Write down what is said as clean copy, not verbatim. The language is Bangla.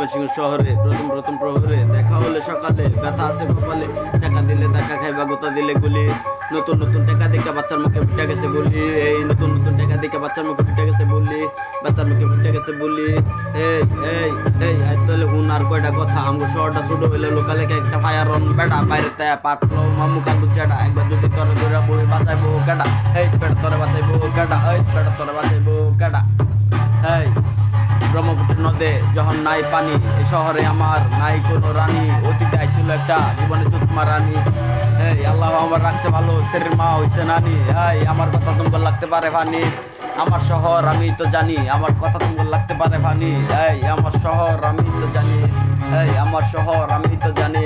ময়মনসিংহ শহরে প্রথম প্রথম প্রহরে দেখা হলে সকালে ব্যথা আছে কপালে টাকা দিলে দেখা খাইবা গোতা দিলে গুলি নতুন নতুন টাকা দেখে বাচ্চার মুখে ফুটে গেছে বলি এই নতুন নতুন টাকা দেখে বাচ্চার মুখে ফুটে গেছে বলি বাচ্চার মুখে ফুটে গেছে বলি এই এই এই তাহলে হুন আর কয়টা কথা আমগো শহরটা ছোট হইলে লোকালে একটা ফায়ার অন বেটা বাইরে তাই পাটলো মামু কান্দু চেটা একবার যদি তোরে ধরে বই বাঁচাইবো কেডা এই পেট তোরে বাঁচাইবো কেডা এই পেট তোরে বাঁচাইবো কেডা এই ব্রহ্মপুত্র নদে যখন নাই পানি এই শহরে আমার নাই কোনো রানী অতীতে আইছিল একটা জীবনে চুতমা রানী এই আল্লাহ আমার রাখছে ভালো শরীর মা হইছে নানি এই আমার কথা তোমার লাগতে পারে ভানি আমার শহর আমি তো জানি আমার কথা তোমার লাগতে পারে ভানি এই আমার শহর আমি তো জানি এই আমার শহর আমি তো জানি